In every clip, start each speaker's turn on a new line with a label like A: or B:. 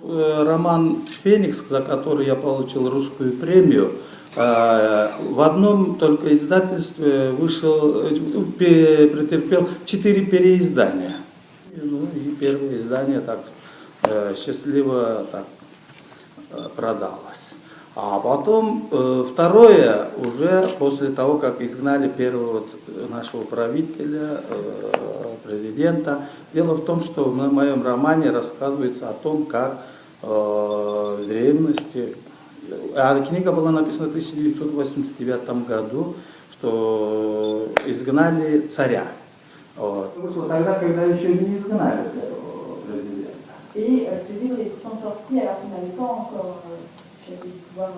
A: роман «Феникс», за который я получил русскую премию, в одном только издательстве претерпел 4 переиздания. Ну и первое издание так счастливо так продалось. А потом второе, уже после того, как изгнали первого нашего правителя, президента. Дело в том, что в моем романе рассказывается о том, как в древности, а книга была написана в 1989 году, что изгнали царя. Вот. Тогда, когда еще не изгнали президента.
B: Et ce livre est pourtant sorti alors qu'il n'avait pas encore choisi le pouvoir.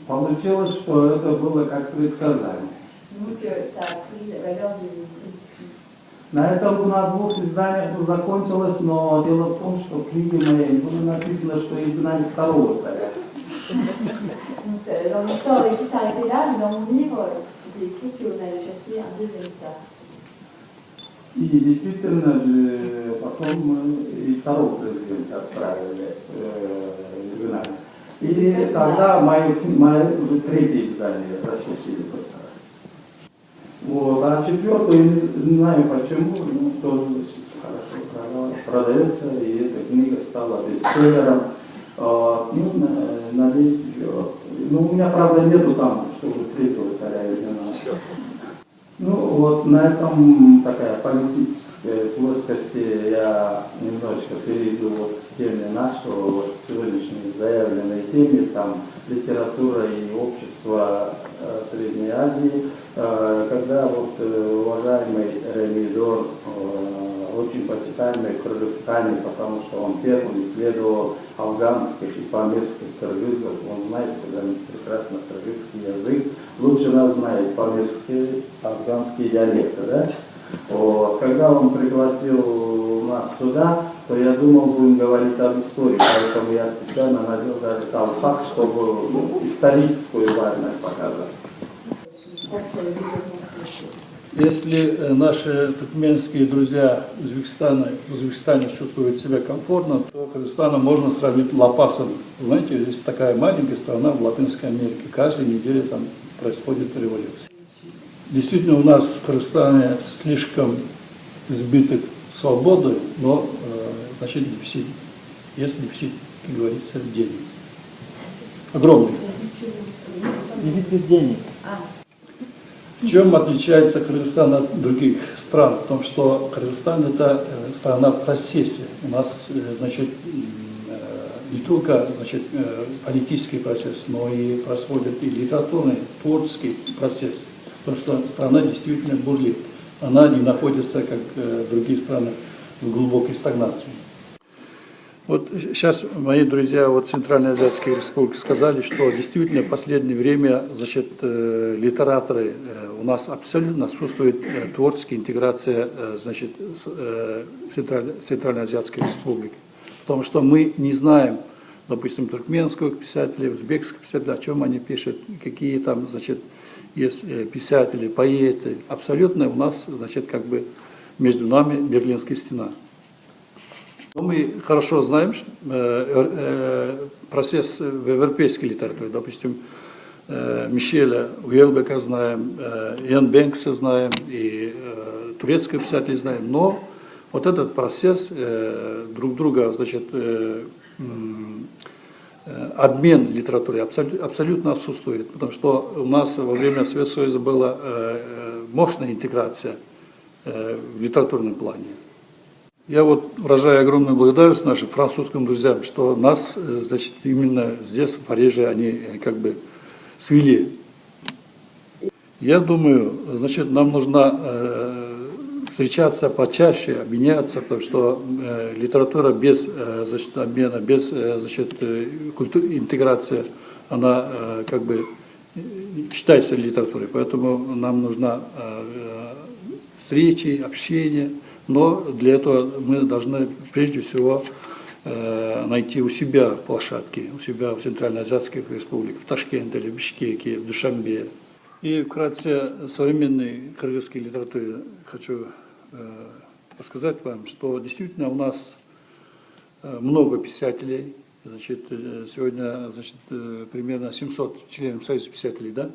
A: Получилось, что это было как предсказание.
B: Donc ça a pris la valeur de prédiction.
A: На этом на 2 изданиях закончилось, но дело в том, что в книге моей было написано, что изгнали второго царя.
B: Dans l'histoire aurait pu s'arrêter là, mais dans mon livre, c'était écrit qu'on allait chasser un deuxième tsar.
A: И действительно же потом мы и второго президента отправили, изгнали. И тогда мое уже 3-е издание распустили просто. Вот. А 4-е, не знаю почему, ну, тоже хорошо продается, и эта книга стала бестселлером. Ну, надеюсь, еще. Ну, у меня, правда, нету там, чтобы 3-го царя изгнали. Ну, вот на этом такая политическая плоскости я немножечко перейду вот к теме нашего, вот сегодняшней заявленной теме, там, литература и общество Средней Азии, когда вот уважаемый Ремидор, очень почитаемый в Кыргызстане, потому что он первым исследовал афганских и памирских кыргызов, он знает прекрасно кыргызский язык, лучше нас знает памирские, афганские диалекты, да? Вот. Когда он пригласил нас сюда, то я думал, будем говорить об истории, поэтому я специально надел даже колпак, чтобы историческую важность показать.
C: Если наши туркменские друзья в Узбекистане чувствуют себя комфортно, то Кыргызстана можно сравнить Ла-Пасом. Знаете, здесь такая маленькая страна в Латинской Америке. Каждую неделю там происходит революция. Действительно, у нас в Кыргызстане слишком избыток свободы, но значит дефицит. Есть дефицит, как говорится, денег. Огромный. Дефицит денег. В чем отличается Кыргызстан от других стран? В том, что Кыргызстан это страна в процессе. У нас, значит, не только, значит, политический процесс, но и происходит и литературный, творческий процесс. Потому что страна действительно бурлит. Она не находится, как другие страны, в глубокой стагнации. Вот сейчас мои друзья вот Центральноазиатской республики сказали, что действительно в последнее время, значит, литераторы у нас абсолютно отсутствует творческая интеграция, значит, Центральноазиатской республики. Потому что мы не знаем, допустим, туркменского писателя, узбекского писателя, о чем они пишут, какие там, значит, есть писатели, поэты. Абсолютно у нас, значит, как бы между нами Берлинская стена. Но мы хорошо знаем что, процесс в европейской литературе. Допустим, Мишеля Уэлбека знаем, Иэн Бэнкса знаем, и турецкого писателя знаем. Но вот этот процесс друг друга, значит, обмен литературой абсолютно отсутствует. Потому что у нас во время Советского Союза была мощная интеграция в литературном плане. Я вот выражаю огромную благодарность нашим французским друзьям, что нас, значит, именно здесь, в Париже, они как бы свели. Я думаю, значит, нам нужно встречаться почаще, обменяться, потому что литература без, значит, обмена, без, значит, интеграции, она как бы считается литературой. Поэтому нам нужна встречи, общение. Но для этого мы должны прежде всего найти у себя площадки, у себя в Центральноазиатских республиках, в Ташкенте, в Бишкеке, в Душанбе. И вкратце современной кыргызской литературе хочу рассказать вам, что действительно у нас много писателей, Значит, сегодня, значит, примерно 700 членов Союза писателей, да?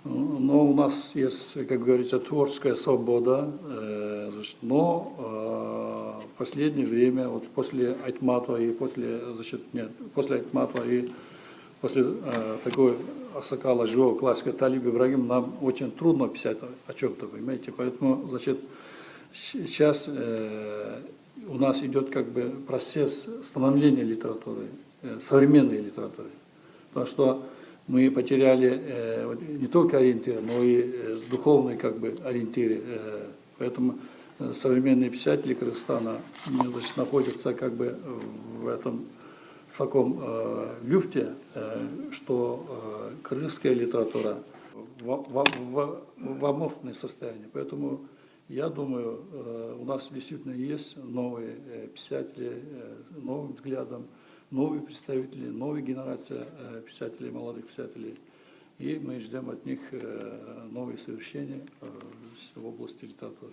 C: Но у нас есть, как говорится, творческая свобода, значит, но в последнее время, вот после Айтматова и после, значит, нет, после Айтматова и после такой Аксакала, живого классика Талиба Ибрагима нам очень трудно писать о чем-то, понимаете, поэтому, значит, сейчас у нас идет как бы процесс становления литературы, современной литературы, потому что мы потеряли не только ориентиры, но и духовные как бы ориентиры. Поэтому современные писатели Кыргызстана, значит, находятся как бы в этом в таком люфте, что кыргызская литература в аморфном состоянии. Поэтому я думаю, у нас действительно есть новые писатели, новым взглядом, новые представители, новая генерация писателей, молодых писателей. И мы ждем от них новые совершения в области литературы.